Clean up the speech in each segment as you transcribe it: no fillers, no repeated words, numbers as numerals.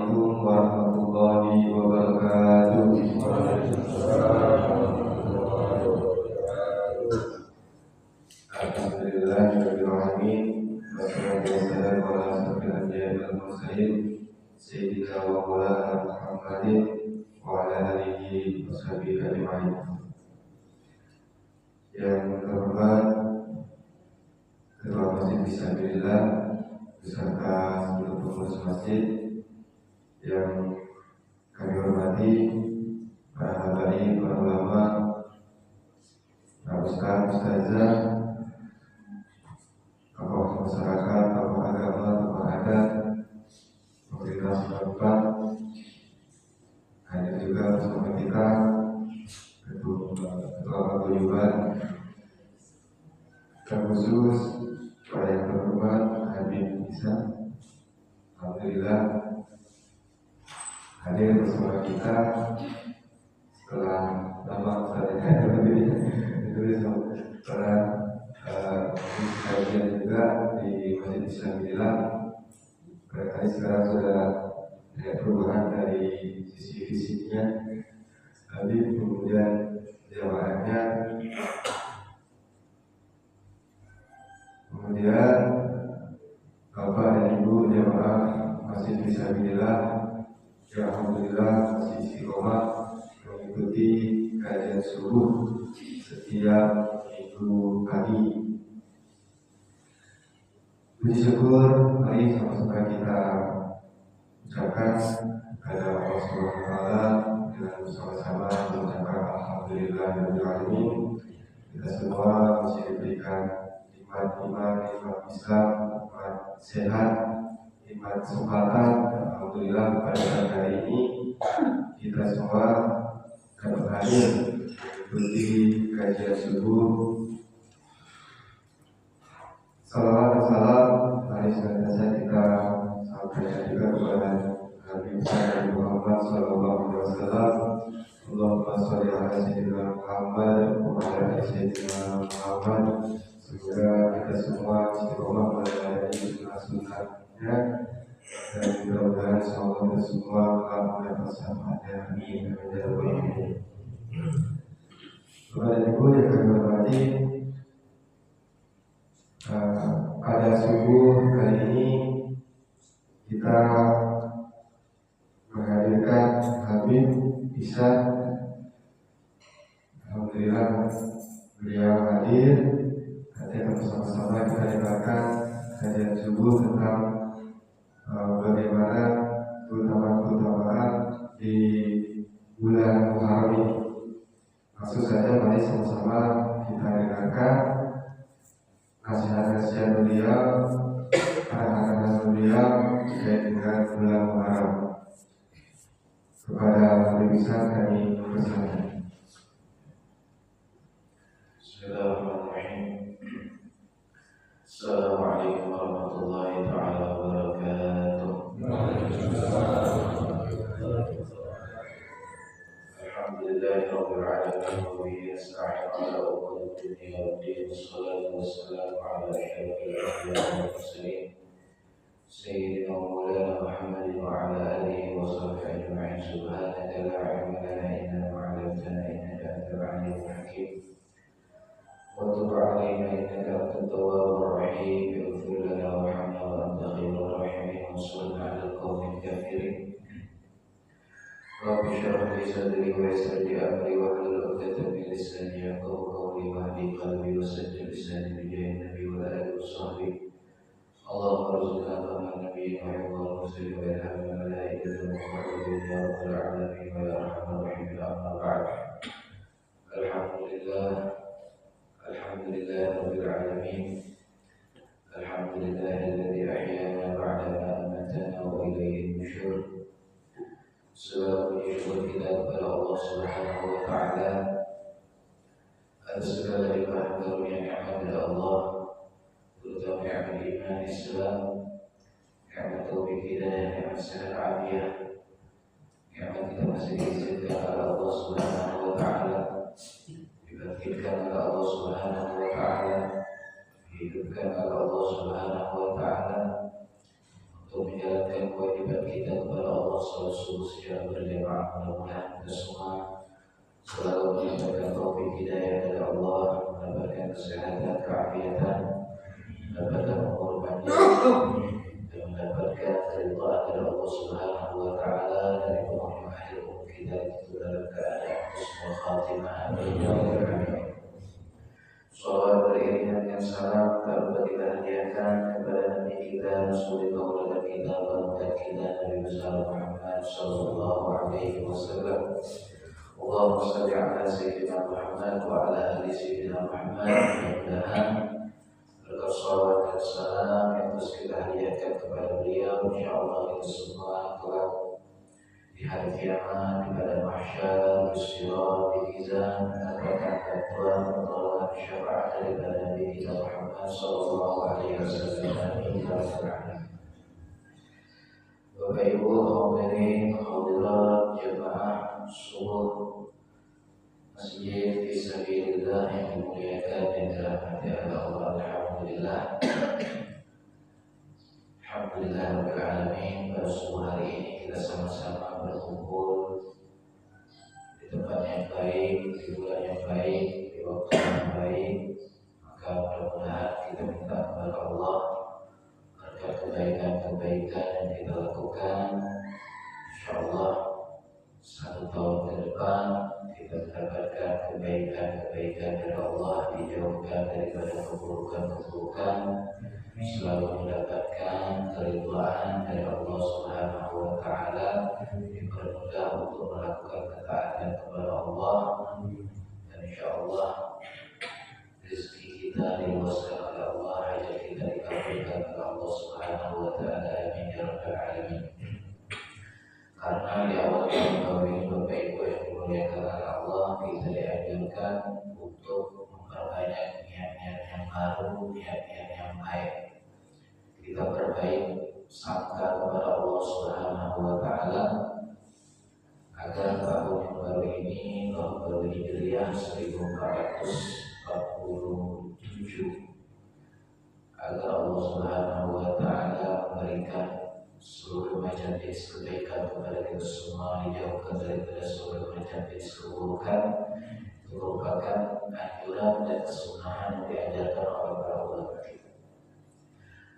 Assalamualaikum warahmatullahi wabarakatuh. Alhamdulillahirabbil alamin. Wassalatu wassalamu ala asyrofil anbiya'i wal mursalin sayyidina wa maulana Muhammadin wa ala alihi washabihi ajma'in. Yang terhormat Ketua Masjid Fisabilillah beserta seluruh pengurus masjid, yang kami hormati para habaib, para ulama, para ustaz, ustazah, tokoh masyarakat, tokoh agama, tokoh adat, pemerintah setempat, hadir juga bersama kita ketua paguyuban, terkhusus pada yang terhormat Habib Isa, alhamdulillah hadir bersama kita setelah lama para kajian juga di Masjid Fisabilillah. Barangkali sekarang sudah ada perubahan dari sisi fisiknya, Habib, kemudian jamaahnya, kemudian Bapak dan Ibu jamaah Masjid Fisabilillah, ya alhamdulillah masih istiqomah mengikuti kajian subuh setiap minggu pagi. Puji syukur, mari sama-sama kita ucapkan kepada Allah Subhanahu wa Ta'ala dengan bersama-sama mengucapkan alhamdulillahirabbil alamin. Kita semua masih diberikan nikmat iman, nikmat Islam, nikmat sehat, nikmat kesempatan. Alhamdulillah pada hari ini kita semua dapat hadir mengikuti kajian subuh. Salawat dan salam mari senantiasa kita sampaikan juga kepada Nabi Muhammad SAW. Allahumma sholli ala sayyidina Muhammad wa ala ali sayyidina Muhammad. Semoga kita semua istiqomah melayani sunnah-sunnahnya, dan mudah-mudahan semoga kita semua mendapat syafaatnya. Amin. Bapak dan Ibu yang kami hormati, pada subuh kali ini kita menghadirkan Habib Isa. Alhamdulillah beliau hadir. Nanti akan bersama-sama kita dengarkan kajian subuh tentang bagaimana keutamaan di bulan Muharram ini. Langsung saja mari sama-sama kita dengarkan nasihat-nasihat beliau, arahan-arahan beliau terkait dengan bulan Muharram. Kepada Habib Isa kami persilakan. Bismillahirrahmanirrahim. Assalamualaikum warahmatullahi ta'ala wabarakatuh. Alhamdulillahirabbil alamin wa bihi nasta'in ala umuri dunya waddin. Wassalatu wassalamu ala asyrofil anbiya'i wal mursalin sayyidina wa maulana Muhammadin wa ala alihi wa sahbihi ajma'in. Subhanaka la ilma lana illa ma 'allamtana innaka antal 'alimul hakim. وتب علينا إنك أنت التواب الرحيم. اغفر لنا وارحمنا وأنت خير الراحمين. وانصرنا على القوم الكافرين. رب اشرح لي صدري ويسر لي أمري واحلل عقدة من لساني يفقهوا قولي واهدي قلبي وسدد لساني بجاه النبي وآله وصحبه. اللهم ارزقنا فهم النبي وحفظ الرسل وإلهام الملائكة المقربين يا رب العالمين ويا أرحم الراحمين. أما بعد، Alhamdulillah Rabbil Alamin. Alhamdulillah alladzi ahyana ba'dama amatana wa ilayhi nusyur. Segala syukur kita kepada Allah Subhanahu wa Ta'ala atas segala limpahan karunia nikmat dari Allah, terutama nikmat iman Islam, nikmat taufik hidayah, nikmat sehat afiat, nikmat kita masih diizinkan oleh Allah Subhanahu wa Ta'ala, dibangkitkan oleh Allah Subhanahu wa Ta'ala, dihidupkan oleh Allah Subhanahu wa Ta'ala untuk menjalankan kewajiban kita kepada Allah secara berjamaah. Mudah-mudahan kita semua selalu mendapatkan taufik hidayah dari Allah, mendapatkan kesehatan, keafiatan, mendapatkan umur panjang, dan mendapatkan keridhaan dari Allah Subhanahu wa Ta'ala, dari penghuni akhir umur kita itu dalam keadaan husnul khatimah. Amin. Salawat beriringan dengan salam tak lupa kita hadiahkan kepada Nabi kita, Rasulullah dan kita, barukan kita Nabi besar Muhammad Sallallahu Alaihi Wasallam. Allahumma salli ala Sayyidina Muhammad wa ala ali Sayyidina Muhammad. Mudah-mudahan berkat salawat dan salam yang terus kita hadiahkan kepada beliau, insyaallah kita semua kelak di hari kiamat, di padang mahsyar, di sirat, di mizan, mendapatkan bantuan, pertolongan, syafaat daripada Nabi kita Muhammad Sallallahu Alaihi Wasallam. Bapak Ibu hadirin hadirat jemaah subuh Masjid Fisabilillah yang dimuliakan dan dirahmati Allah, alhamdulillah. Alhamdulillah Rabbil Alamin, pada subuh hari ini kita sama-sama berkumpul di tempat yang baik, di bulan yang baik, di waktu yang baik. Maka mudah-mudahan kita minta kepada Allah berkat kebaikan-kebaikan yang kita lakukan, insyaallah 1 tahun ke depan kita mendapatkan kebaikan-kebaikan dari Allah, dijauhkan daripada keburukan-keburukan, selalu mendapatkan keridhaan dari Allah Subhanahu wa Ta'ala, dipermudah untuk melakukan ketaatan kepada Allah, dan insyaallah rezeki kita diluaskan oleh Allah, hajat kita dikabulkan oleh Allah Subhanahu wa Ta'ala. Amin ya rabbal alamin. Karena di awal tahun ini Bapak Ibu yang dimuliakan oleh Allah, kita dianjurkan untuk memperbanyak niat-niat yang baru, niat-niat yang baik. Kita perbaik sangka kepada Allah Subhanahu wa Ta'ala agar tahun yang baru ini, tahun baru Hijriah 1447, agar Allah Subhanahu wa Ta'ala memberikan seluruh macam jenis kebaikan kepada kita semua, dijauhkan daripada seluruh macam jenis keburukan. Itu merupakan anjuran dan kesunahan yang diajarkan oleh para ulama kita.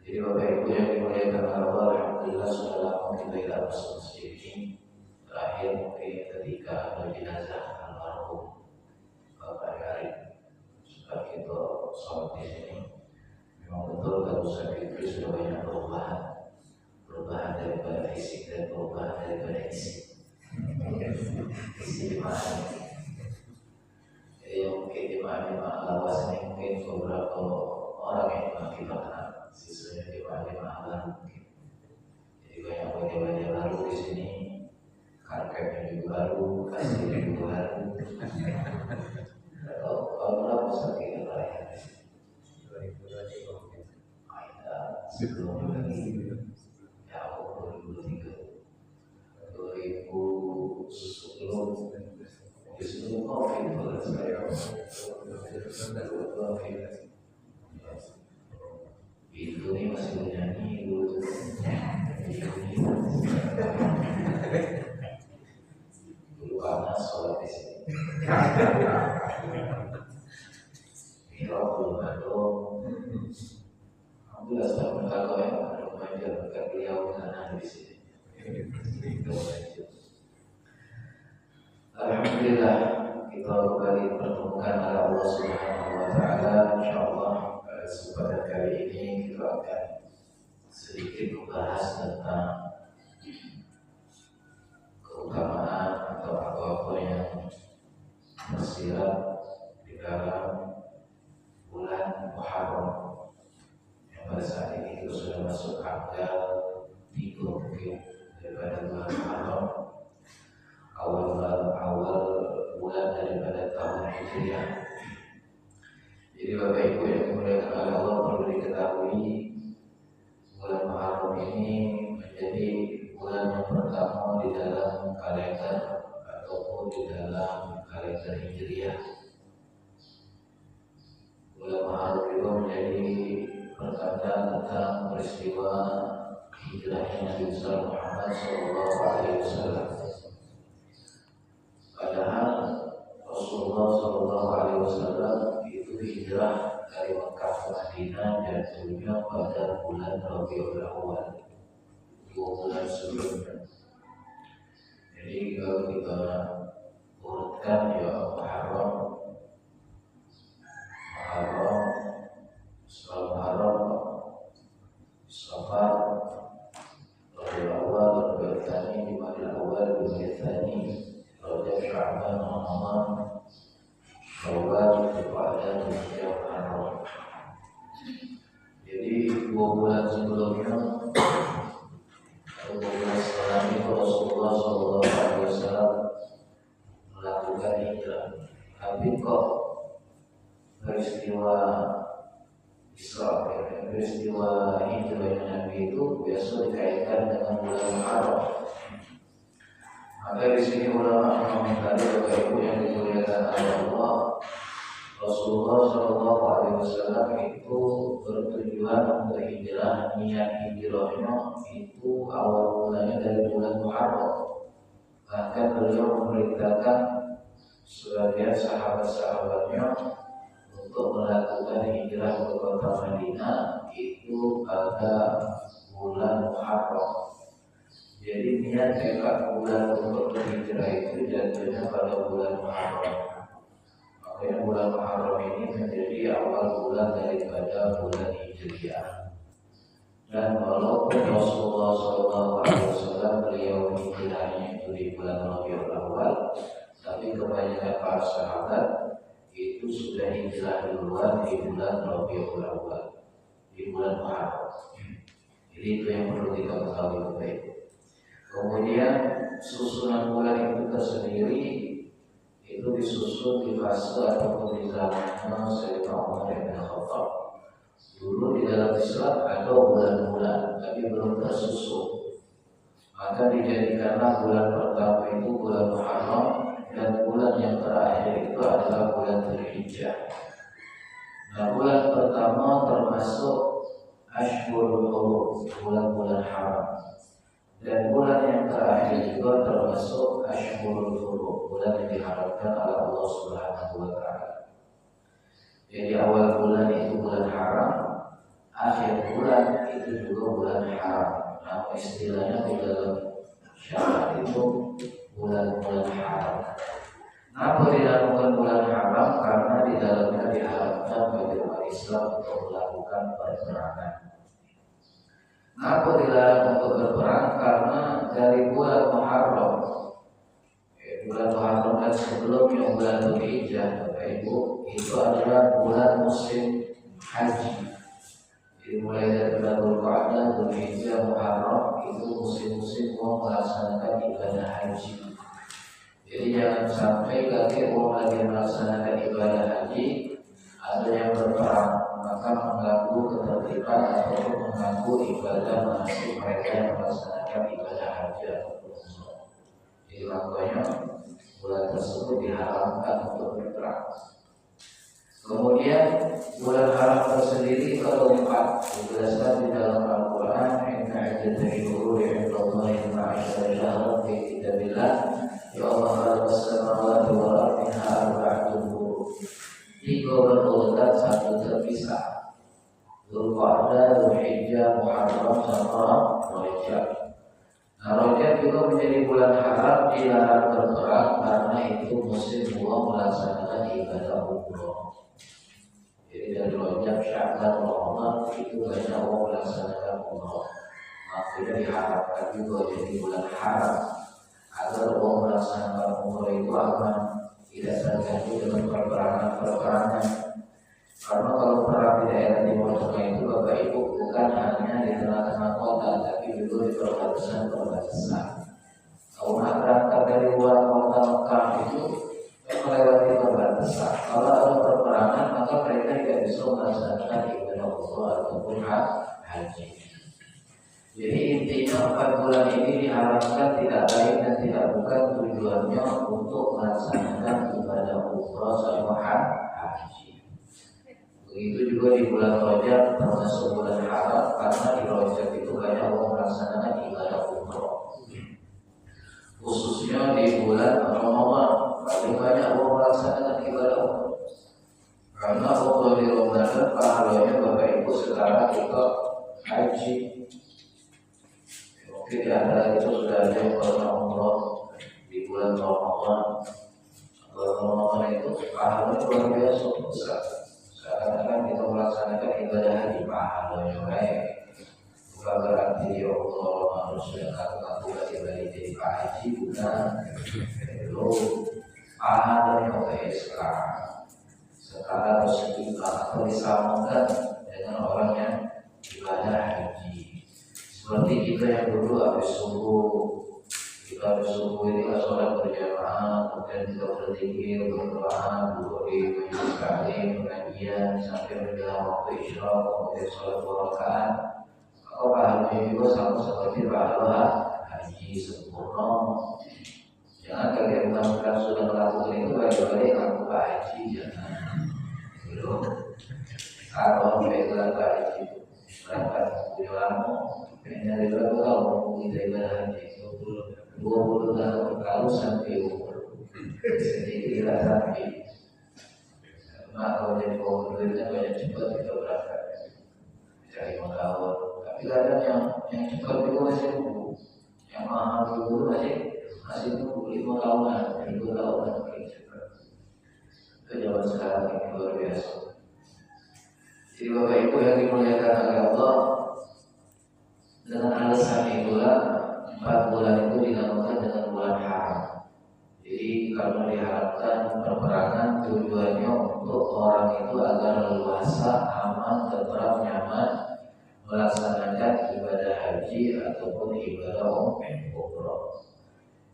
Jadi Bapak Ibu yang dimuliakan Allah, alhamdulillah sudah lama kita tidak masuk masjid ini. Terakhir mungkin ketika ada jenazah almarhum Bapak Arif, sudah kita sholat di sini. Memang betul kalau Ustaz Fitri sudah banyak perubahan daripada fisik dan perubahan daripada isi di mana. Jadi mungkin di mana lawas ini mungkin beberapa orang yang memang kita kenal, sisanya di mana baru mungkin. Jadi banyak wajah-wajah baru di sini, karpetnya juga baru, kasirnya juga baru. Kalau berapa sakit terakhir? 2022. Sebelum ini. 2010 COVID itu nih masih menyanyi dulu panas sholat di sini. Mikrofon belum ada. Alhamdulillah sudah berkata ya, ada remaja berkat beliau karena di sini. Alhamdulillah kita kembali dipertemukan oleh Allah Subhanahu wa Ta'ala. Insyaallah pada kesempatan kali ini kita akan sedikit membahas tentang keutamaan atau apa-apa yang tersirat di dalam bulan Muharram, yang pada saat ini kita sudah masuk tanggal 3 mungkin daripada bulan Muharram, awal bulan daripada tahun Hijriah. Jadi Bapak Ibu yang dimuliakan oleh Allah, perlu diketahui bulan Muharram ini menjadi bulan yang pertama di dalam kalender ataupun di dalam kalender Hijriah. Bulan Muharram juga menjadi pertanda tentang peristiwa hijrahnya Nabi besar Muhammad Sallallahu Alaihi Wasallam. bulan Rabiul Awal, 2 bulan sebelumnya. Jadi kalau kita urutkan ya Muharram, Muharram, Safar, Rabiul Awal, Rabiul Tsani, Jumadil Awal, Jumadil Tsani, Rajab, Sya'ban, Ramadan, Syawal, Dzulqa'dah, Dzulhijjah, Muharram. Jadi 2 bulan sebelumnya atau 2 bulan setelah itu Rasulullah SAW melakukan hijrah. Tapi kok peristiwa Isra, peristiwa hijrahnya Nabi itu biasa dikaitkan dengan bulan Muharram. Maka di sini ulama mengomentari Bapak Ibu yang dimuliakan Allah, Rasulullah SAW itu bertujuan untuk hijrah, niat hijrahnya itu awal mulanya dari bulan Muharram. Bahkan beliau memerintahkan sebagian sahabat-sahabatnya untuk melakukan hijrah ke kota Madinah itu pada bulan Muharram. Jadi niat tekad bulan untuk berhijrah itu jatuhnya pada bulan Muharram. Makanya bulan Muharram ini menjadi awal bulan daripada bulan Hijriah. Dan walaupun Rasulullah SAW beliau hijrahnya itu di bulan Rabiul Awal, tapi kebanyakan para sahabat itu sudah hijrah duluan di bulan Rabiul Awal, di bulan Muharram. Jadi itu yang perlu kita ketahui baik. Kemudian susunan bulan itu tersendiri itu disusun di fase ataupun di zamannya Sayyidina Umar bin Khattab. Dulu di dalam Islam ada bulan-bulan tapi belum tersusun. Maka dijadikanlah bulan pertama itu bulan Muharram dan bulan yang terakhir itu adalah bulan Dzulhijjah. Nah, bulan pertama termasuk Ashhurul Hurum, bulan-bulan haram. Dan bulan yang terakhir juga termasuk Ashhurul Hurum, bulan yang diharapkan oleh Allah Subhanahu wa Ta'ala. Jadi awal bulan itu bulan haram, akhir bulan itu juga bulan haram. Nah, istilahnya di dalam syariat itu bulan-bulan haram. Kenapa dinamakan bulan haram? Karena di dalamnya diharapkan bagi umat Islam untuk melakukan peperangan. Kenapa dilarang untuk berperang? Karena dari bulan Muharram, bulan Muharram dan sebelumnya bulan Dzulhijjah, Bapak Ibu, itu adalah bulan musim haji. Jadi mulai dari bulan Dzulqa'dah, Dzulhijjah, Muharram itu musim-musim mau melaksanakan ibadah haji. Jadi jangan sampai ketika orang lagi melaksanakan ibadah haji ada yang berperang, maka mengganggu ketertiban ataupun mengganggu ibadah manasik mereka yang melaksanakan ibadah haji ataupun umrah. Jadi makanya bulan tersebut diharamkan untuk berperang. Kemudian bulan haram tersendiri itu ada 4 dijelaskan di dalam Al-Quran. Inna iddatal syuhuri 'inda Allahi 12 syahran fi kitabillah yawma khalaqas samawati wal ardi minha arba'atun hurum. 3 berurutan, 1 terpisah. Dzulqa'dah, Dzulhijjah, Muharram sama Rajab. Nah, Rajab juga menjadi bulan haram, dilarang berperang karena itu musim buang melaksanakan ibadah umrah. Jadi dari Rajab, Sya'ban, Ramadan itu banyak orang melaksanakan umrah. Makanya diharapkan juga jadi bulan haram agar orang melaksanakan umrah itu aman, tidak terganggu dengan peperangan-peperangan. Karena kalau perang di daerah Timur Tengah itu Bapak Ibu bukan hanya di tengah-tengah kota, tapi juga di perbatasan-perbatasan. Kalau nak berangkat dari luar kota Mekah itu melewati perbatasan. Kalau ada peperangan maka mereka tidak bisa melaksanakan ibadah umrah ataupun haji. Jadi intinya 4 bulan ini diharapkan tidak lain dan tidak bukan tujuannya untuk melaksanakan ibadah umrah sama haji. Begitu juga di bulan Rajab termasuk bulan haram karena di Rajab itu banyak orang melaksanakan ibadah umrah. Khususnya di bulan Ramadan paling banyak orang melaksanakan ibadah umrah. Karena umrah di Ramadan pahalanya Bapak Ibu sekarang kita haji. Mungkin di antara itu sudah ada yang pernah umroh di bulan Ramadan. Bulan Ramadan itu pahalanya luar biasa besar. Seakan-akan kita melaksanakan ibadah haji, pahalanya baik. Bukan berarti ya Allah manusia aku kembali jadi Pak Haji, bukan. Itu pahalanya baik sekarang seimbang atau disamakan dengan orang yang ibadah haji. Seperti kita yang dulu habis subuh ini kan sholat berjamaah, kemudian kita berzikir, berdoa, duduk di majelis taklim, pengajian sampai menjelang waktu isya, kemudian sholat 2 rakaat. Maka pahalanya juga sama seperti pahala haji sempurna. Jangan kalian melakukan sudah melakukan itu balik-balik aku Pak Haji, jangan. Belum. Kalau baiklah Pak Haji berangkat punyalamu, kayaknya dari berapa tahun kita ibadah haji? 20 tahun kalau sampai umur. Jadi kira sampai. Karena kalau jadi duitnya banyak cepat kita berangkat. Cari tahun. Tapi kadang yang cepat itu masih nunggu. Yang mahal dulu masih nunggu 5 tahunan, 2 tahunan paling cepat. Itu zaman sekarang ini luar biasa. Jadi Bapak Ibu yang dimuliakan oleh Allah, dengan alasan itulah 4 bulan itu dinamakan dengan bulan haram. Jadi karena diharapkan perperangan tujuannya untuk orang itu agar leluasa, aman, tentram, nyaman melaksanakan ibadah haji ataupun ibadah umroh.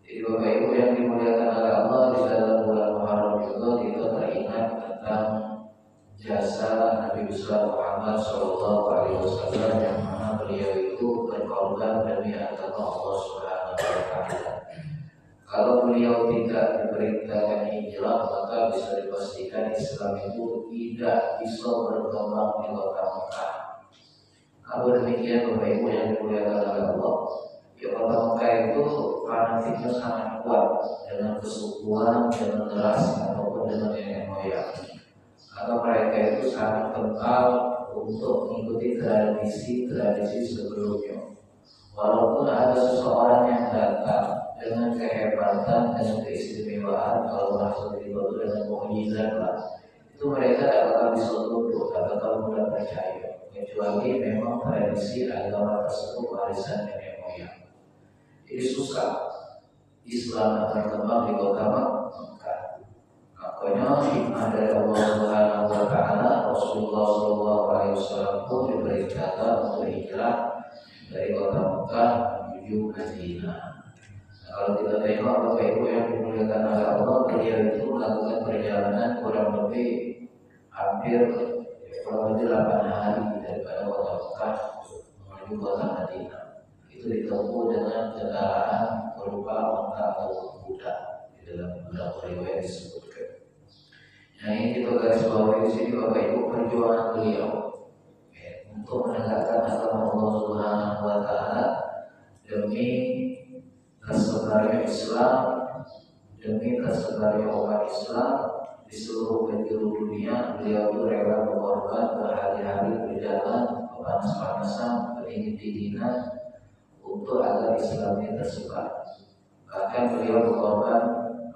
Jadi Bapak Ibu yang dimuliakan oleh Allah, di dalam bulan Muharram juga kita teringat tentang jasa Nabi besar Muhammad SAW yang mana beliau itu berkorban demi agama Allah Subhanahu wa Ta'ala. Kalau beliau tidak diperintahkan hijrah, maka bisa dipastikan Islam itu tidak bisa berkembang di kota Mekah. Kalau demikian Bapak Ibu yang dimuliakan oleh Allah, ya kota Mekah itu fanatiknya sangat kuat dengan kesukuan, dengan ras ataupun dengan nenek moyang. Atau mereka itu sangat kental untuk mengikuti tradisi sebelumnya. Walaupun ada seseorang yang datang dengan kehebatan, dengan keistimewaan, kalau maksud itu dengan mukjizat lah, itu mereka tidak akan bisa tunduk, tidak akan mudah percaya, kecuali memang tradisi agama tersebut warisan nenek moyang. Jadi susah Islam akan kembang di kota Mekah. Makanya hikmah dari Allah Subhanahu wa Ta'ala, Rasulullah SAW pun diperintahkan untuk hijrah dari kota Mekah menuju Madinah. Nah, kalau kita tengok Bapak Ibu yang dimuliakan oleh Allah, beliau itu melakukan perjalanan kurang lebih hampir 8 hari daripada kota Mekah menuju kota Madinah. Itu ditempuh dengan kendaraan berupa onta atau kuda. Di dalam beberapa riwayat disebutkan. Nah, ini kita garis bawahi di sini Bapak Ibu, perjuangan beliau untuk menegakkan agama Allah Subhanahu wa Ta'ala demi tersebarnya Islam, demi tersebarnya umat Islam di seluruh penjuru dunia. Beliau itu rela berkorban, berhari-hari berjalan, panas-panasan, berdingin-dinginan untuk agar Islam ini tersebar. Bahkan beliau berkorban,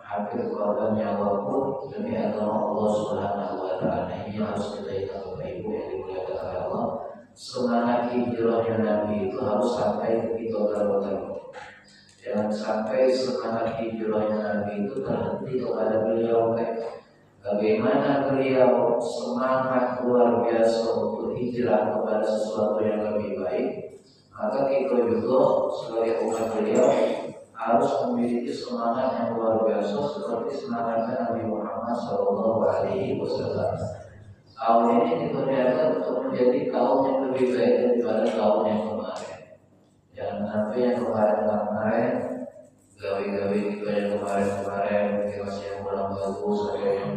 hampir berkorban nyawa pun demi agama Allah Subhanahu wa Ta'ala. Ini harus kita ingat Bapak Ibu yang dimuliakan oleh Allah. Semangat hijrahnya Nabi itu harus sampai ke kita galau-galau. Jangan sampai semangat hijrahnya Nabi itu terhenti kepada beliau. Bagaimana beliau semangat luar biasa untuk hijrah kepada sesuatu yang lebih baik, maka kita juga sebagai umat beliau harus memiliki semangat yang luar biasa seperti semangatnya Nabi Muhammad SAW. Tahun ini diperlihatkan untuk menjadi kaum yang lebih baik daripada kaum yang kemarin. Jangan sampai yang kemarin gawe-gawe kita yang kemarin masih yang kurang bagus, ada yang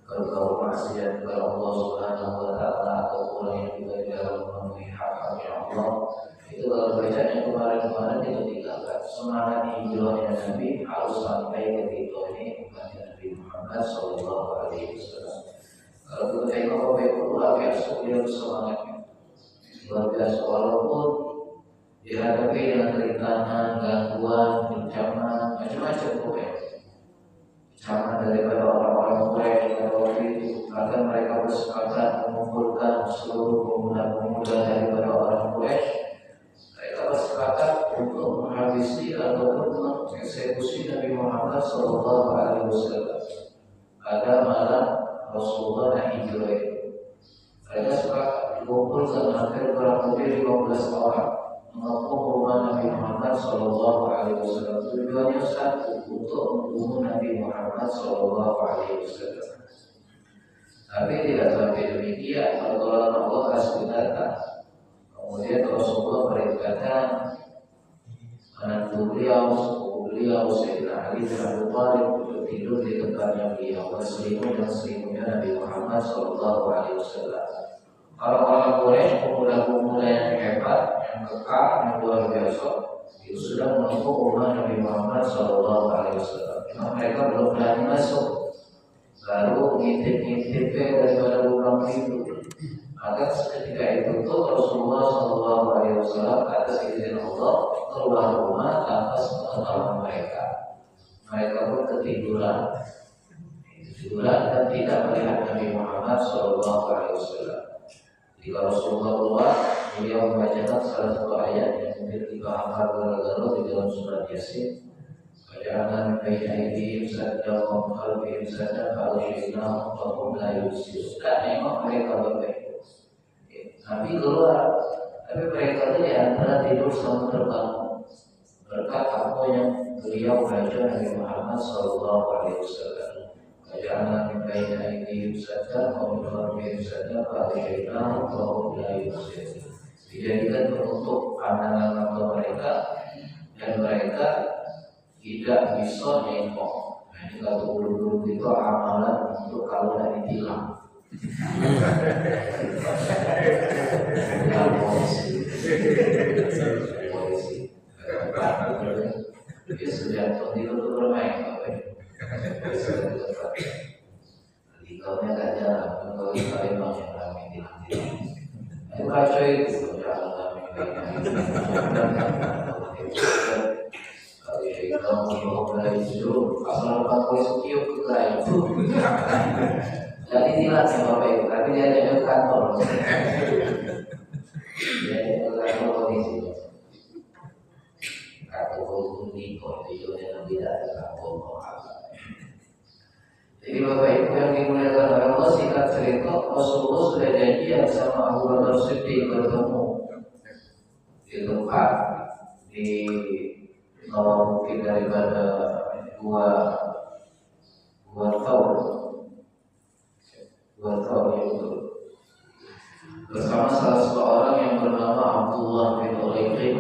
bergaul maksiat kepada Allah Subhanahu wa Ta'ala, ataupun yang juga tidak memenuhi hak-hak Allah. Itu kalau baca yang kemarin kita tinggalkan. Semangat hijrahnya Nabi harus sampai ke kita ini umat Nabi Muhammad SAW. Kalau kita tengok Bapak Ibu luar biasa beliau semangatnya. luar biasa. Walaupun dihadapi dengan rintangan, gangguan, ancaman, macam-macam pokoknya. Ancaman daripada orang-orang Quraisy pada waktu itu, bahkan mereka bersepakat mengumpulkan seluruh pemuda-pemuda daripada orang Quraisy. Mereka bersepakat untuk menghabisi ataupun mengeksekusi Nabi Muhammad SAW pada malam Rasulullah hijrah. Mereka sepakat dikumpulkan hampir kurang lebih 15 orang mengepung rumah Nabi Muhammad SAW. Tujuannya satu, untuk membunuh Nabi Muhammad SAW. Tapi tidak sampai demikian, pertolongan Allah kasih datang. Kemudian Rasulullah berkata, menantu beliau, sepupu beliau, Sayyidina Ali bin Abi Thalib untuk tidur di tempatnya beliau, berselimut dan selimutnya Nabi Muhammad SAW. Orang-orang Quraisy, pemuda-pemuda yang hebat, yang kekal, yang luar biasa, itu sudah menutup rumah Nabi Muhammad SAW. Cuma mereka belum berani masuk, baru ngintip-ngintip daripada lubang pintu. Maka ketika itu Rasulullah SAW atas izin Allah keluar rumah tanpa sepengetahuan mereka. Mereka pun ketiduran dan tidak melihat Nabi Muhammad SAW. Jika Rasulullah keluar, beliau membacakan salah satu ayat yang mungkin dipahami gara-gara di dalam surat Yasin. Jangan baik-baik sadar mengkalbi sadar kalau syaitan ataupun layu sius. Dan memang mereka berbaik. Nabi keluar, tapi mereka itu di antara tidur sama terbangun berkat apa yang beliau baca Nabi Muhammad SAW. Jangan baik-baik sadar mengkalbi sadar kalau syaitan ataupun layu sius. Dijadikan penutup pandangan mata mereka dan mereka tidak bisa nengok. Nah, ini kalau guru-guru itu amalan untuk kalau tidak ditilang. Polisi. Dia sudah itu untuk bermain, Tikalnya tak jarang, kalau memang yang ramai tilang-tilang. Itu baca itu, jangan ramai. Kalau mulai disuruh pasal 40 sekian ke itu jadi tilang ya Bapak Ibu, tapi dia ada ke kantor. Dia ada ke kantor polisi. Kantor polisi itu yang tidak ada kantor. Jadi Bapak Ibu yang dimuliakan oleh Allah, singkat cerita Rasulullah sudah janjian sama Abu Bakar Siddiq bertemu di tempat di mungkin daripada dua tahun itu bersama salah seorang yang bernama Abdullah bin Uraiqin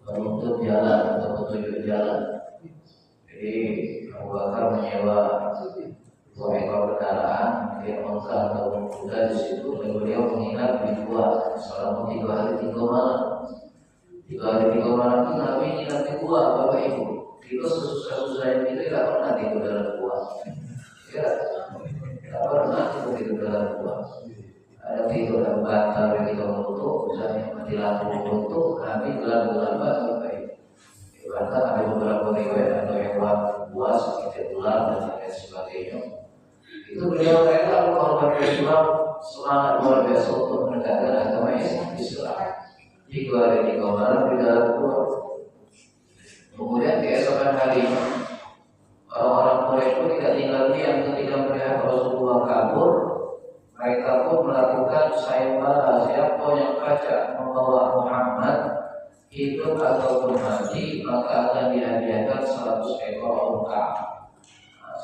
menuntut jalan atau petunjuk jalan. Jadi Abu Bakar menyewa 2 ekor kendaraan, dia mengangkat atau kuda di situ, dan beliau menginap di gua selama 3 hari 3 malam. 3 hari 3 malam itu Nabi nginap di gua, Bapak Ibu. Itu sesusah-susah yang itu tidak pernah tidur dalam gua. Ya, tidak pernah tidur dalam gua. Ada tidur dalam bantal yang kita menutup, misalnya mati lampu menutup, Nabi gelap-gelap Bapak Ibu. Bahkan ada beberapa riwayat atau hewan buas seperti ular dan lain sebagainya. Itu beliau rela mengorbankan Islam, semangat luar biasa untuk menegakkan agama Islam. 3 hari 3 malam di dalam gua. Kemudian keesokan hari orang-orang Quraisy pun tidak tinggal diam ketika melihat Rasulullah kabur. Mereka pun melakukan sayembara, siapa yang pacak membawa Muhammad hidup ataupun mati maka akan dihadiahkan 100 ekor unta.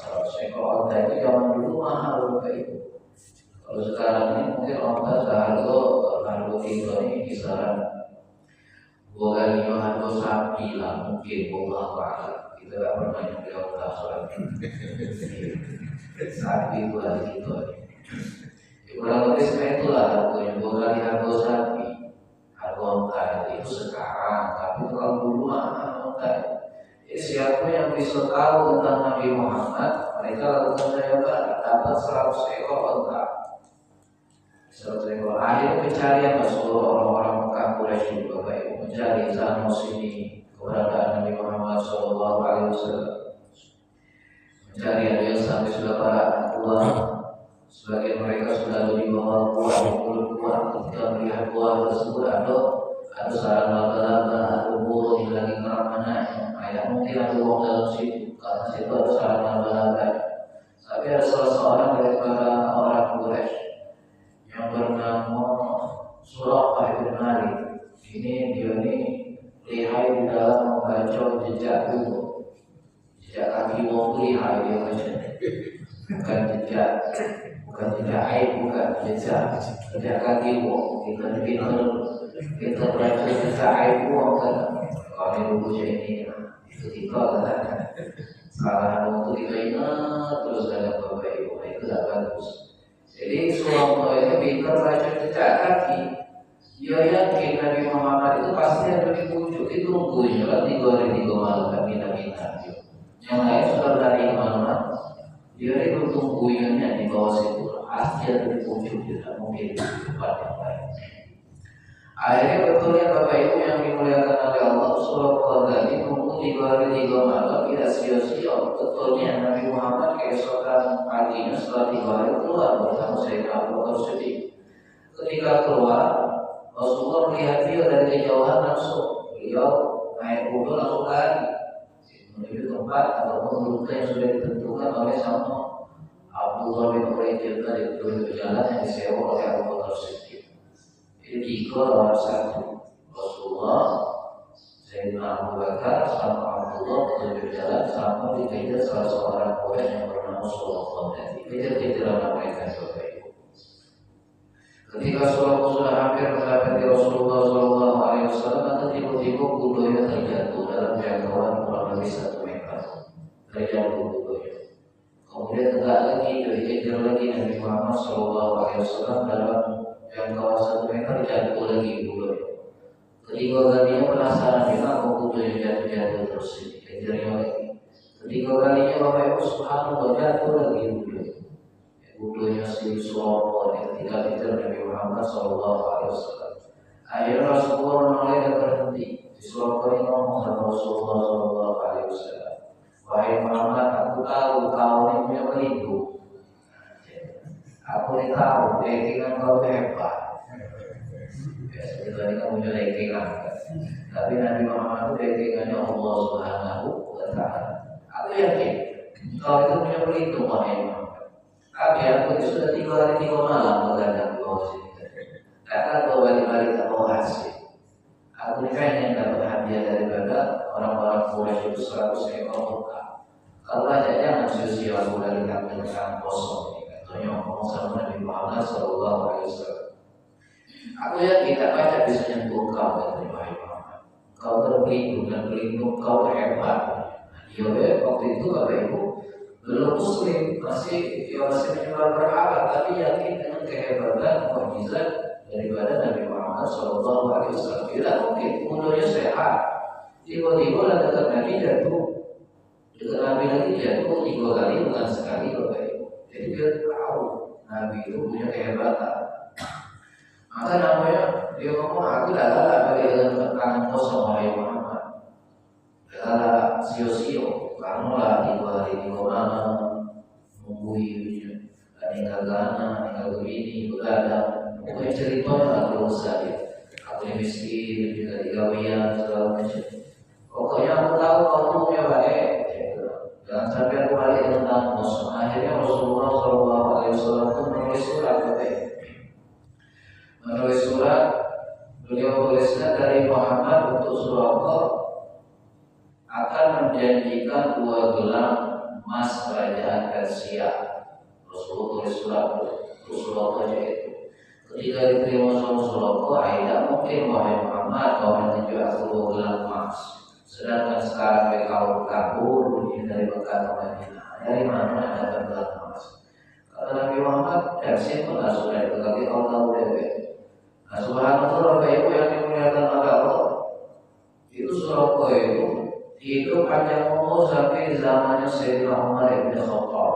100 ekor unta itu zaman dulu mahal Bapak Ibu. Kalau sekarang ini mungkin unta seharga ini kisaran 2 kali harga sapi lah mungkin Allah. Kita tak pernah nyampe unta sapi. Sapi 2 kali gitu. Kurang lebih seperti itulah harganya 2 kali harga sapi. Harga unta itu sekarang, tapi kalau dulu mahal unta. Jadi siapa yang bisa tahu tentang Nabi Muhammad, mereka lakukan sayembara, dapat 100 ekor unta. 100 ekor. Akhirnya pencarian seluruh orang-orang Mekah Quraisy Bapak Ibu mencari sana sini keberadaan Nabi Muhammad SAW, mencari dia sampai sudah para anak buah. Sebagian mereka sudah dibawa keluar ketika melihat buah tersebut ada sarang laba-laba, ada burung yang lagi kemana-mana. Ayah mungkin ada uang dalam situ, karena situ ada sarang laba-laba. Tapi ada salah seorang daripada orang Quraisy yang bernama Suraqah bin Malik. Dia lihai di dalam membaca jejak dulu, jejak kaki wong lihai dia baca. Bukan jejak air, bukan jejak kaki wong. Kita baca jejak air wong kan. Kalau ini buku ini ketika kan salah waktu kita ingat terus ada Bapak Ibu itu tidak bagus. Jadi Suraqah itu pintar baca jejak kaki. Dia yakin Nabi Muhammad itu pasti ada di pucuk, itu tunggunya lah 3 hari 3 malam kami minta. Yang lain sudah dari mana? Dia itu tunggunya di bawah situ, pasti ada di pucuk, tidak mungkin di tempat yang lain. Akhirnya betulnya Bapak Ibu yang dimuliakan oleh Allah, Suraqah tadi tunggu 3 hari 3 malam tidak sia-sia. Betulnya Nabi Muhammad keesokan paginya setelah 3 hari keluar bersama Sayyidina Abu Bakar Siddiq. Ketika keluar, Rasulullah melihat dia dari kejauhan langsung. Beliau naik kuda langsung lari menuju tempat ataupun rute yang sudah ditentukan oleh sama Abdullah bin Uraiqah dari kedua jalan yang disewa oleh Abu Bakar Siddiq. Jadi 3 lawan 1. Rasulullah, Sayyidina Abu Bakar sama Abdullah kedua jalan sama dikejar salah seorang Quraisy yang bernama Suraqah dan dikejar-kejaran mereka Bapak Ibu. Ketika Suraqah sudah hampir mendapati Rasulullah SAW, maka tiba-tiba kudonya terjatuh dalam jangkauan kurang lebih 1 meter. Terjatuh kudonya. Kemudian tegak lagi, dikejar lagi Nabi Muhammad SAW dalam jangkauan 1 meter, jatuh lagi kudonya. Ketiga kalinya penasaran, kenapa kudonya jatuh-jatuh terus dikejarnya lagi. Ketiga kalinya Bapak Ibu Subhanallah jatuh lagi kudonya. Kudonya si Suraqah ketika dikejar Nabi Muhammad SAW. Akhirnya Rasulullah menoleh dan berhenti. Si Suraqah ini ngomong sama Rasulullah SAW, wahai Muhammad, aku tahu kau ini punya pelindung. Aku ini tahu keyakinan kau hebat. Sebenarnya kamu punya keyakinan. Tapi Nabi Muhammad itu keyakinannya Allah Subhanahu wa Ta'ala. Aku yakin kau itu punya pelindung, wahai Muhammad. Tapi aku sudah 3 hari 3 malam berada di bawah sini. Kata kau balik-balik tak bawa hasil. Aku ini pengen dapat hadiah daripada orang-orang Quraisy itu 100 ekor unta. Kalau aja jangan sia-sia aku dari kami dengan kosong ini. Katanya ngomong sama Nabi Muhammad SAW. Aku yakin tak baca bisa nyentuh kau, katanya wahai Muhammad. Kau terpelindung dan pelindung kau hebat. Dia waktu itu Bapak Ibu belum Muslim, masih menyembah berhala, tapi yakin dengan kehebatan mukjizat daripada Nabi Muhammad SAW. Tidak mungkin munculnya sehat. Tiba-tiba lah dekat Nabi jatuh, dekat Nabi lagi jatuh 3 kali bukan sekali Bapak Ibu. Jadi dia tahu Nabi itu punya kehebatan. Maka namanya dia ngomong, aku dah galak bagi dengan tangan kosong wahai Muhammad. Galak sio-sio. Kamu lah 3 hari 3 malam menungguinya, tinggal gana, tinggal begini, begadang. Pokoknya cerita lah terus saja. Aku yang miskin, juga digawian, segala macam. Pokoknya aku tahu kau punya baik. Jangan sampai aku balik dengan tangan kosong. Akhirnya Rasulullah SAW itu menulis surat. Menulis surat, beliau tuliskan dari Muhammad untuk Suraqah akan menjanjikan 2 gelang emas kerajaan Persia. Rasulullah tulis surat Suraqah itu. Ketika diterima sama Suraqah, tidak mungkin wahai Muhammad kau menunjuk aku 2 gelang emas. Sedangkan sekarang kau kabur dari Mekah ke Madinah. Dari mana ada gelang emas? Kata Nabi Muhammad, dan simpellah sudah itu, tapi kau tahu dewe. Nah, subhanallah Bapak Ibu yang dimuliakan oleh Allah, itu Suraqah itu hidup panjang umur sampai zamannya Sayyidina Umar bin Khattab.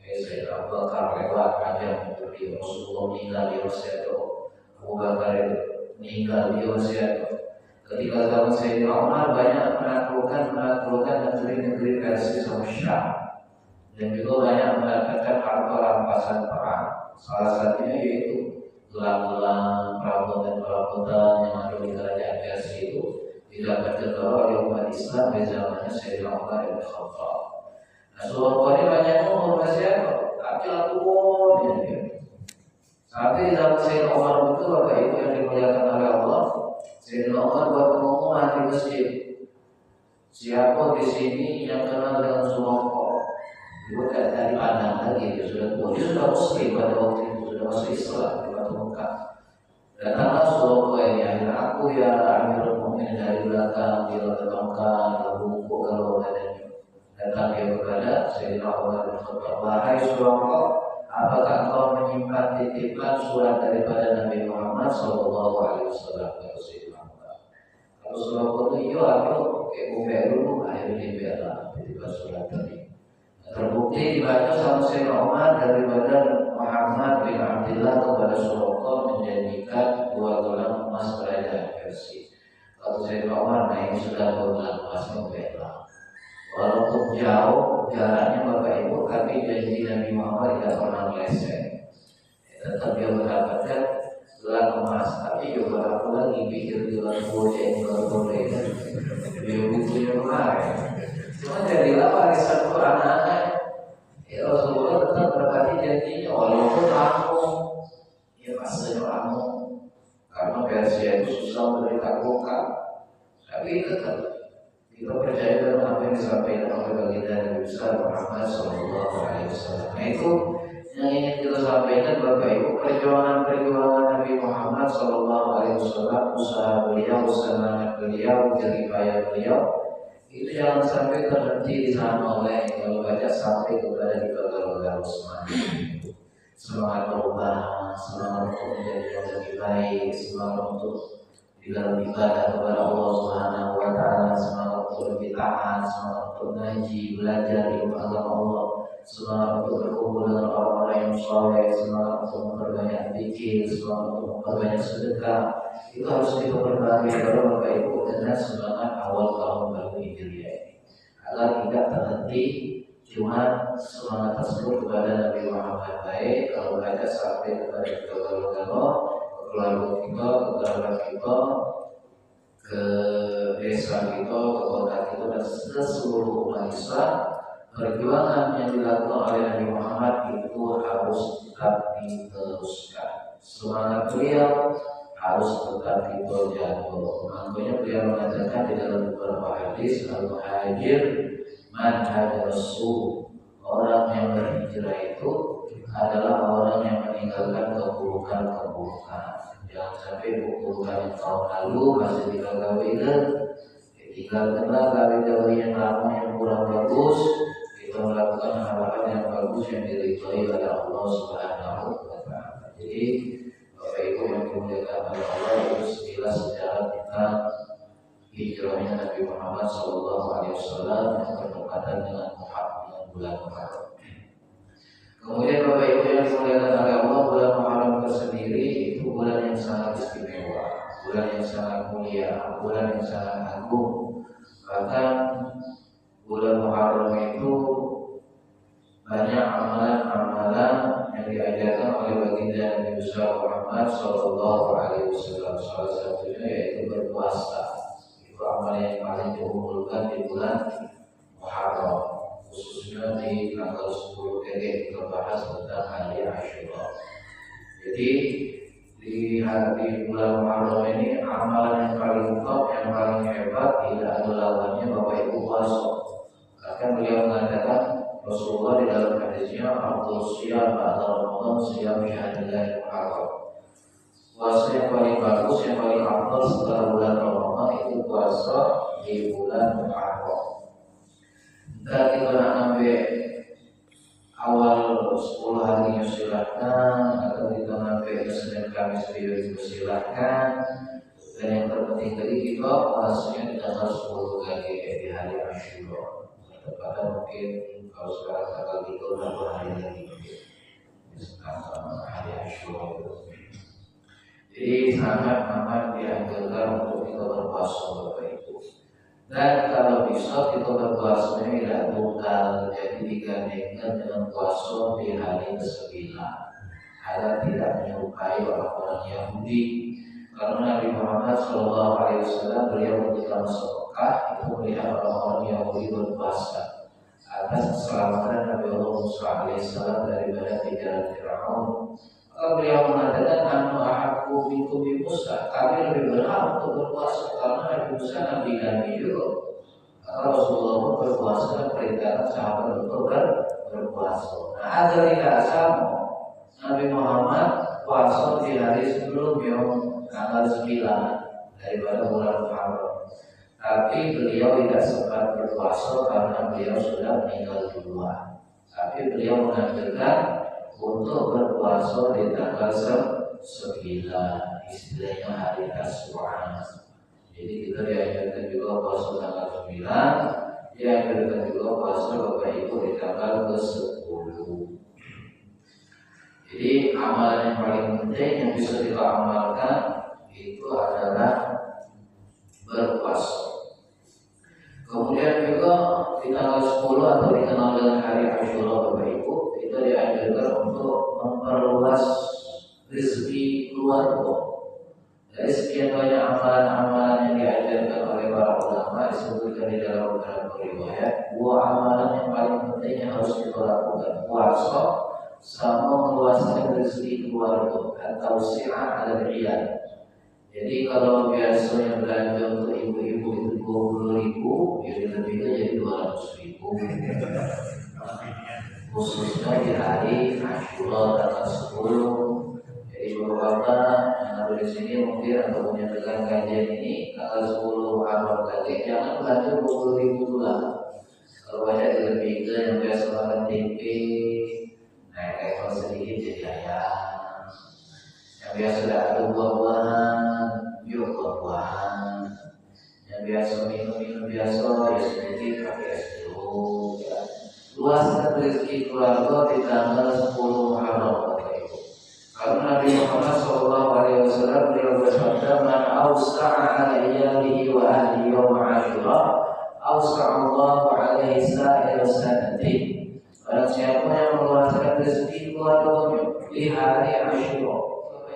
Sayyidina Abu Bakar lewat panjang umur di Rasulullah meninggal di masa itu. Abu Bakar itu meninggal di wasiat. Ketika zaman Sayyidina Umar banyak menaklukkan negeri-negeri Persia sama Syam, dan juga banyak mendapatkan harta rampasan perang. Salah satunya yaitu gelang-gelang, perabotan-perabotan yang ada di kerajaan Persia itu didapatkan oleh umat Islam di zamannya Sayyidina Umar bin Khattab. Nah, Surah ini banyak menghormati siapa? Tapi lakukan ya. Sampai di zaman Sayyidina Umar itu Bapak Ibu yang dimuliakan oleh Allah, Sayyidina Umar buat pengumuman di masjid. Siapa di sini yang kenal dengan Surah? Ibu dari pandang lagi dia sudah tua, dia sudah muslim pada waktu itu, sudah masuk Islam di Batu Mekah. Datanglah Surah ini, akhirnya aku ya Amirul Mukminin dari belakang, dia datangkan lalu bungkuk kalau badannya. Datang dia kepada Sayyidina Umar bin Khattab, wahai Surah, apakah engkau menyimpan titipan surat daripada Nabi Muhammad Sallallahu Alaihi Wasallam? Kalau Surah itu iya, aku kayak buka dulu, akhirnya dibela titipan surat tadi. Terbukti dibaca sama Sayyidina Umar daripada Muhammad bin Abdullah kepada Suraqah menjanjikan 2 gelang emas kerajaan Persia. Kalau Sayyidina Umar, nah ini sudah 2 gelang emas membela. Walaupun jauh jaraknya Bapak Ibu, tapi janji Nabi Muhammad tidak pernah meleset. Tetap dia mendapatkan gelang emas, tapi juga aku lagi pikir gelang gojek yang boleh kan? Dia butuhnya kemarin. Cuma jadilah warisan untuk anak-anak. Ya Rasulullah tetap berkati janjinya walaupun lama, ya masanya lama. Karena Persia itu susah untuk ditaklukkan. Tapi tetap kita percaya dengan apa yang disampaikan oleh baginda Nabi besar Muhammad Sallallahu Alaihi Wasallam. Nah itu yang ingin kita sampaikan Bapak Ibu, perjuangan Nabi Muhammad Sallallahu Alaihi Wasallam, usaha beliau, semangat beliau, jerih payah beliau, itu jangan sampai terhenti di sana oleh kalau baca sampai kepada dibagal-bagal semangat berubah, semangat untuk menjadi yang lebih baik, semangat untuk di dalam ibadah kepada Allah Subhanahu Wa Taala, semangat untuk lebih taat, semangat untuk ngaji, belajar ilmu agama Allah, semangat untuk berkumpul dengan orang-orang yang soleh, semangat untuk memperbanyak zikir, semangat untuk memperbanyak sedekah. Itu harus kita perbaharui kepada Bapak Ibu dengan semangat awal tahun baru Hijriah ini, agar tidak terhenti cuma semangat tersebut kepada Nabi Muhammad baik kalau baca sampai kepada keluarga kita, ke kerabat kita, ke desa kita, ke kota kita dan seluruh umat Islam. Perjuangan yang dilakukan oleh Nabi Muhammad itu harus tetap diteruskan. Semangat beliau harus tetap dijaga. Makanya beliau mengatakan di dalam beberapa hadis, al-muhajir man hajar rasul, orang yang berhijrah itu adalah orang yang meninggalkan keburukan-keburukan. Jangan sampai keburukan yang tahun lalu masih digawe-gawe, tinggalkanlah gawe-gawe yang lama yang kurang bagus. Kita melakukan hal-hal yang bagus yang diridhoi oleh Allah Subhanahu Wa Taala. Jadi Bapak Ibu yang dimuliakan oleh Allah, itu sekilas sejarah kita hijrahnya Nabi Muhammad Sallallahu Alaihi Wasallam yang bertepatan dengan bulan Muharram. Kemudian Bapak Ibu yang dimuliakan oleh Allah, bulan Muharram tersendiri itu bulan yang sangat istimewa, bulan yang sangat mulia, bulan yang sangat agung. Bahkan bulan Muharram itu banyak amalan-amalan yang diajarkan oleh baginda Nabi besar Muhammad Sallallahu Alaihi Wasallam. Salah satunya yaitu berpuasa. Itu amalan yang paling diunggulkan di bulan Muharram, khususnya di tanggal 10 ini kita bahas tentang hari Asyura. Jadi di bulan Muharram ini amalan yang paling top, yang paling hebat, tidak ada lawannya Bapak Ibu puasa. Bahkan beliau mengatakan Rasulullah di dalam hadisnya, Abdul Siyam ba'da Ramadan siyam syahrillahi Muharram. Puasa yang paling bagus, yang paling afdal setelah bulan Ramadan itu puasa di bulan Muharram. Entah kita nak ambil awal 10 harinya silahkan, atau kita ambil Senin Kamis Biru silahkan. Dan yang terpenting tadi kita puasanya di tanggal 10 lagi di hari Asyura. Tepatnya mungkin kalau sekarang tanggal 3 berapa hari lagi sekarang hari Asyura itu. Jadi sangat dianjurkan untuk kita berpuasa Bapak Ibu. Dan kalau bisa kita berpuasanya tidak tunggal, jadi digandingkan dengan puasa di hari ke-9 agar tidak menyerupai orang-orang Yahudi. Karena Nabi Muhammad SAW beliau ketika masuk Mekah itu melihat orang-orang Yahudi berpuasa atas keselamatan Nabi Allah Musa alaihissalam daripada kejaran Firaun. Maka beliau mengatakan, "Anu ahaku bikum bi Musa." Kami lebih berhak untuk berpuasa karena Nabi Musa Nabi kami juga. Maka Rasulullah pun berpuasa dan perintahkan sahabat untuk berpuasa. Nah, agar tidak sama, Nabi Muhammad puasa di hari sebelum tanggal 9 daripada bulan Muharram. Tapi beliau tidak sempat berpuasa karena beliau sudah meninggal duluan. Tapi beliau menganjurkan untuk berpuasa di tanggal 9, istilahnya hari Tasyrik. Jadi kita dianjurkan juga puasa tanggal 9, dianjurkan juga puasa Bapak Ibu di tanggal ke-10. Jadi amalan yang paling penting yang bisa kita amalkan itu adalah berpuasa. Kemudian juga di tanggal 10 atau dikenal dengan hari Asyura Bapak Ibu, kita dianjurkan untuk memperluas rezeki keluarga. Dari sekian banyak amalan-amalan yang diajarkan oleh para ulama disebutkan di dalam beberapa riwayat, dua amalan yang paling penting yang harus kita lakukan, puasa sama meluaskan rezeki keluarga atau si'ah al-iyad. Jadi kalau biasanya belanja untuk ibu-ibu itu 20.000, jadi lebihnya jadi 200.000. Khususnya di hari Asyura tanggal 10. Jadi bapak-bapak yang ada di sini mungkin atau punya dengan kajian ini tanggal 10 Muharram tadi jangan belanja 20.000 lah. Kalau banyak lebihnya yang biasa makan tempe, naik level sedikit jadi ayam. Yang biasa tidak ada buah-buahan, yuk buah-buahan. Yang biasa minum biasa, ya sedikit pakai es jeruk. Ya. Luaskan rezeki keluarga di tanggal 10 Muharram. Karena Nabi Muhammad SAW beliau bersabda, "Man awsa'a 'ala iyalihi wa ahlihi yawm Asyura, awsa'a Allahu 'alaihi sa'ira sanati." Barang siapa yang meluaskan rezeki keluarganya di hari Asyura,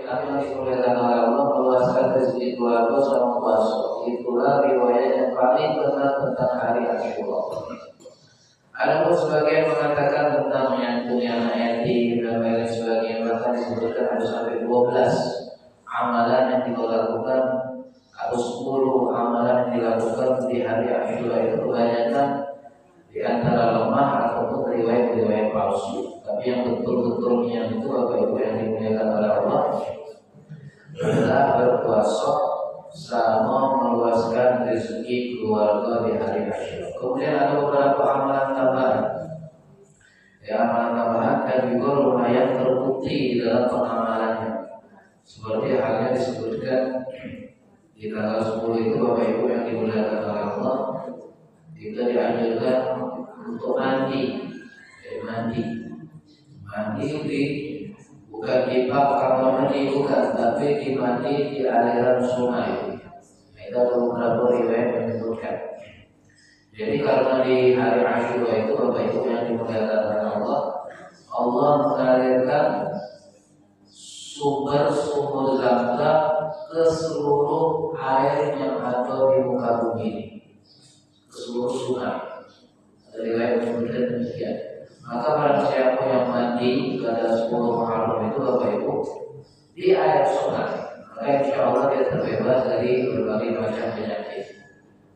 yang dimuliakan oleh Allah, meluaskan rezeki keluarga sama puasa. Itulah riwayat yang paling benar tentang hari Asyura. Ada pun sebagian mengatakan tentang menyantuni anak yatim dan lain sebagainya, bahkan disebutkan ada sampai 12 amalan yang dilakukan atau 10 amalan yang dilakukan di hari Asyura. Itu kebanyakan di antara lemah ataupun riwayat-riwayat palsu. Tapi yang betul-betulnya itu Bapak Ibu yang dimuliakan oleh Allah adalah berpuasa sama meluaskan rezeki keluarga di hari Asyura. Kemudian ada beberapa amalan tambahan. Ya, amalan tambahan dan juga lumayan terbukti di dalam pengamalannya. Seperti halnya disebutkan di tanggal 10 itu Bapak Ibu yang dimuliakan oleh Allah, kita dianjurkan untuk mandi. Mandi di bukan di kamar mandi, bukan, tapi di mandi di aliran sungai. Itu ada beberapa riwayat yang menyebutkan. Jadi karena di hari Asyura itu Bapak Ibu yang dimuliakan oleh Allah, Allah mengalirkan sumber-sumber zam-zam ke seluruh air yang ada di muka bumi ini, ke seluruh sungai. Ada riwayat menyebutkan demikian. Maka barang siapa yang mandi pada 10 Muharram itu Bapak Ibu di air sungai, maka insya Allah dia terbebas dari berbagai macam penyakit.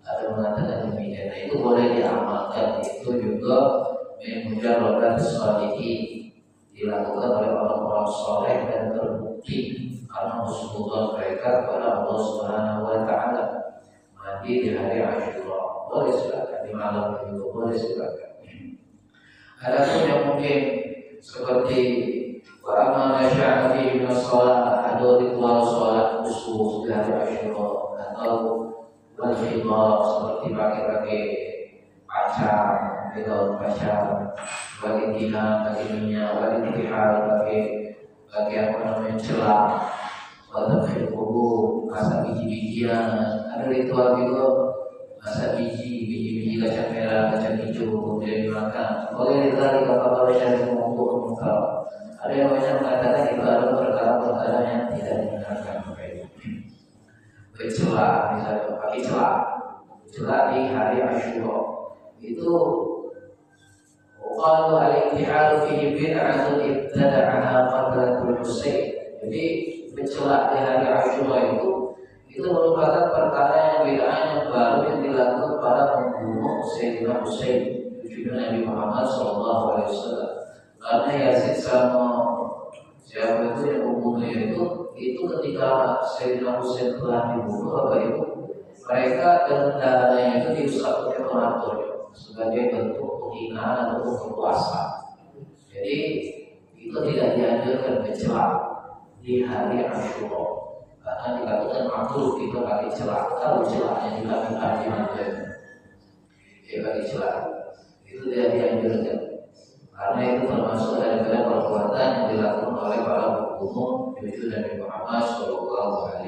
Ada mengatakan demikian. Nah, itu boleh diamalkan. Itu juga mujarradat sholihin, dilakukan oleh orang-orang soleh dan terbukti karena husnuzan mereka kepada Allah Subhanahu wa Ta'ala. Mandi di hari Asyura boleh silakan, di malam itu boleh silakan. Ada pun yang mungkin seperti wa amma sya'ati min shalah, ada ritual salat khusus di hari Asyura, atau wal-khidmah seperti pakai pacar, daun pacar, bagi tinang, bagi minyak, bagi tihal, bagi apa namanya celah. Wadafil kubur, masak biji-bijian. Ada ritual juga masak biji kacang merah, kacang hijau, kemudian dimakan. Boleh ditarik apa-apa dari kumpul muka. Ada yang banyak mengatakan itu adalah perkara-perkara yang tidak dibenarkan. Bercelak, misalnya pakai celak di hari Asyura itu qalu al-intihar fi bid'atun ibtada'aha qabla Husain. Jadi bercelak di hari Asyura itu merupakan perkara yang bid'ah yang baru yang dilakukan pada pembunuh Sayyidina Husain, cucu Nabi Muhammad SAW. Karena Yazid sama siapa itu yang membunuhnya itu ketika Sayyidina Husain telah dibunuh, Bapak Ibu, mereka dan darahnya itu diusap oleh donatur sebagai bentuk penghinaan atau berkuasa. Jadi itu tidak dianjurkan bercelak di hari Asyura, karena dikatakan makruh kita pakai celak. Kalau celaknya dilakukan haji nanti, pakai celak itu tidak dianjurkan, karena itu termasuk daripada perbuatan yang dilakukan oleh para pembunuh cucu Nabi Muhammad SAW.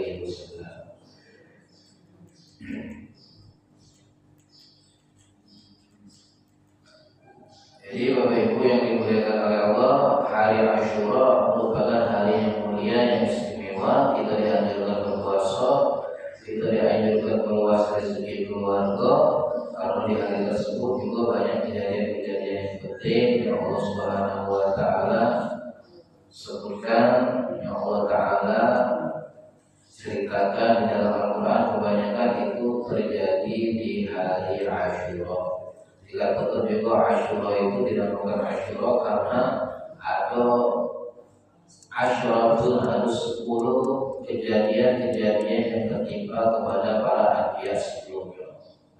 Jadi Bapak Ibu yang dimuliakan oleh Allah, hari Asyura merupakan hari yang mulia, yang istimewa. Kita dianjurkan berpuasa, kita dianjurkan meluas rezeki keluarga, karena di hari tersebut juga banyak kejadian-kejadian yang penting yang Allah Subhanahu wa Ta'ala sebutkan, yang Allah Ta'ala ceritakan di dalam Al-Quran. Kebanyakan itu terjadi di hari Asyura. Dikatakan juga Asyura itu dinamakan Asyura karena ada Asyuratul, harus 10 kejadian-kejadian yang tertimpa kepada para anbiya sebelumnya.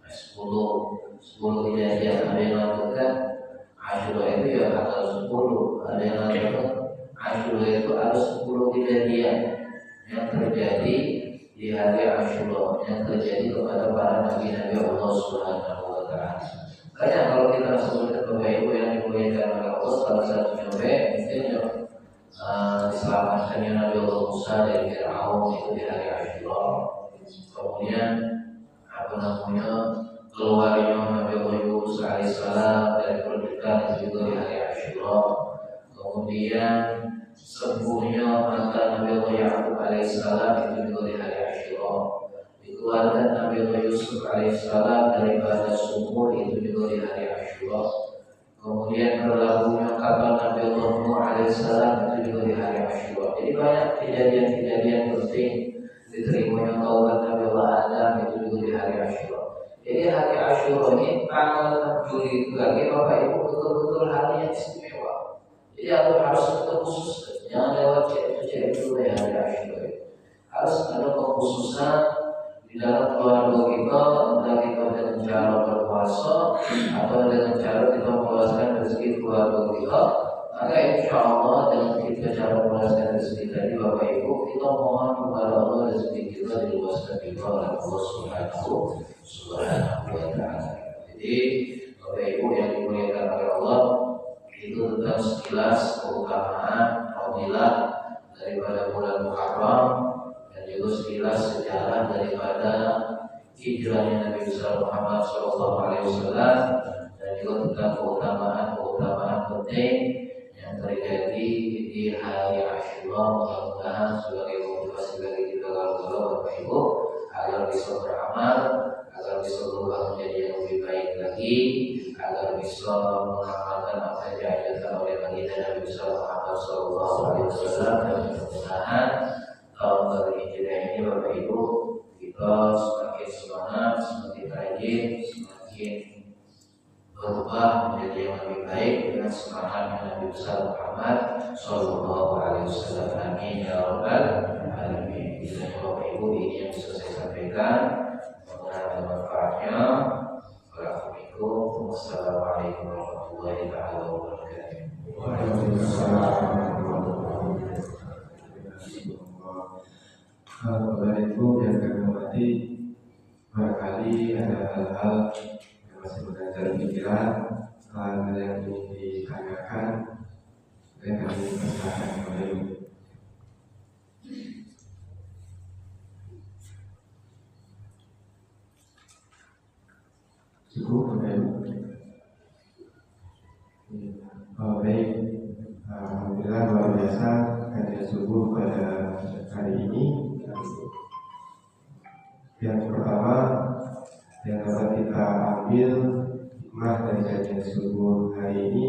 10 kejadian. Ada yang mengatakan Asyura itu ya tanggal 10, ada yang mengatakan Asyura itu harus 10 kejadian yang terjadi di hari Asyura, yang terjadi kepada para nabi-nabi Allah Subhanahu wa Ta'ala. Banyak kalau kita sebutkan Bapak Ibu yang dimuliakan oleh Allah, salah satunya mungkin yang diselamatkannya Nabi Allah Musa dari Fir'aun itu di hari Asyura. Kemudian keluarnya Nabi Allah Yunus alaihissalam dari perbudakan itu juga di hari Asyura. Kemudian sembuhnya mata Nabi Allah Ya'qub alaihissalam itu juga di hari Asyura. Dikeluarkan Nabi Allah Yusuf alaihissalam daripada sumur itu juga di hari Asyura. Kemudian berlabuhnya kapal Nabi Allah Nuh alaihissalam itu juga di hari Asyura. Jadi banyak kejadian-kejadian penting. Diterimanya taubat Nabi Allah Adam itu juga di hari Asyura. Jadi hari Asyura ini tanggal 6 Juli itu lagi Bapak Ibu betul-betul hari yang istimewa. Jadi harus khusus, jangan lewat cek dulu ya hari Asyura. Harus ada kekhususan di dalam keluarga kita, entah kita dengan cara berpuasa atau dengan cara kita meluaskan rezeki keluarga kita. Maka insya Allah dengan kita cara meluaskan rezeki tadi Bapak Ibu, kita mohon kepada Allah rezeki kita diluaskan juga oleh Allah Subhanahu wa Ta'ala. Jadi Bapak Ibu yang dimuliakan oleh Allah, itu tentang sekilas keutamaan fadilah daripada bulan Muharram, dan juga sekilas sejarah daripada hijrahnya Nabi Muhammad SAW, dan juga tentang keutamaan penting yang terjadi di hari Asyura. Mudah-mudahan sebagai motivasi bagi kita kalau Bapak Ibu agar bisa beramal, agar bisa berubah menjadi yang lebih baik lagi, agar bisa mengamalkan apa yang diajarkan oleh baginda Nabi Muhammad SAW. Dan mudah-mudahan tahun baru Hijriah ini Bapak Ibu kita semakin semangat, semakin rajin, semakin berubah menjadi yang lebih baik dengan semangatnya Nabi besar Muhammad SAW. Amin ya rabbal alamin. Bila Bapak Ibu ini yang bisa saya sampaikan, semoga ada manfaatnya. Wassalamualaikum warahmatullahi wabarakatuh. Bapak Ibu yang kami hormati, barangkali ada hal-hal yang masih mengajar pikiran, hal-hal yang ingin ditanyakan, dan kami persilakan kepada Ibu. subuh, baik. Baik, alhamdulillah luar biasa kajian subuh pada hari ini. Yang pertama yang dapat kita ambil hikmah dari kajian subuh hari ini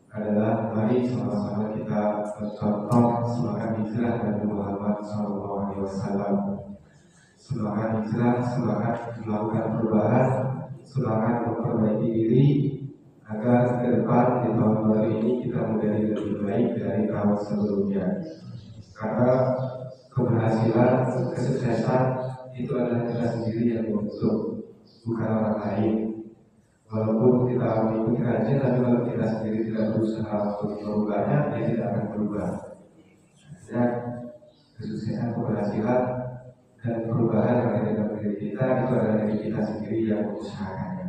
adalah mari sama-sama kita mencontoh semangat hijrah Nabi Muhammad SAW. Semangat hijrah, semangat melakukan perubahan, semangat memperbaiki diri agar ke depan di tahun baru ini kita menjadi lebih baik dari tahun sebelumnya. Karena keberhasilan, kesuksesan itu adalah kita sendiri yang membentuk, bukan orang lain. Walaupun kita mengikuti kajian, tapi kalau kita sendiri tidak berusaha untuk merubahnya, dia tidak akan berubah. Dan kesuksesan, keberhasilan, dan perubahan yang ada dalam diri kita itu adalah dari kita sendiri yang mengusahakannya.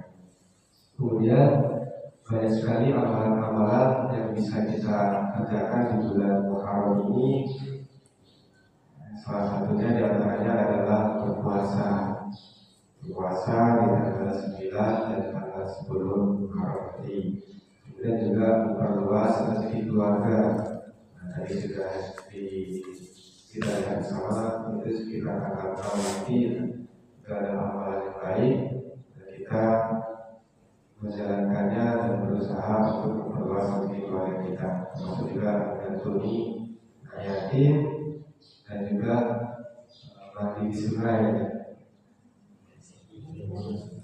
Kemudian banyak sekali amalan-amalan yang bisa kita kerjakan di bulan Muharram ini. Salah satunya diantaranya adalah berpuasa di tanggal 9 dan tanggal 10 Muharram ini. Kemudian juga memperluas rezeki keluarga. Tadi sudah kita lihat bersama itu sekitar tanggal tahun nanti itu adalah amalan yang baik dan kita menjalankannya dan berusaha untuk memperluas rezeki keluarga kita, termasuk juga menggantuni yatim dan juga mandi di sungai.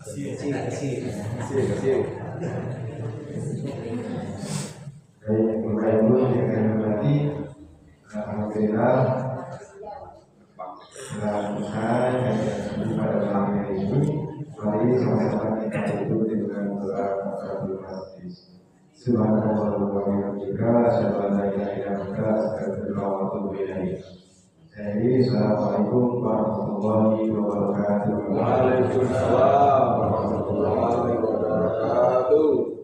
Kasih. Baik, Bapak Ibu yang kami hormati, alhamdulillah setelah selesai kajian pada malam hari ini, mari sama-sama kita tutup dengan doa kafaratul majlis. Subhanallah wa bihamdika, asyhadu an la ilaha illa anta, astaghfiruka wa atubu ilaik. Assalamualaikum warahmatullahi wabarakatuh. Waalaikumsalam warahmatullahi wabarakatuh.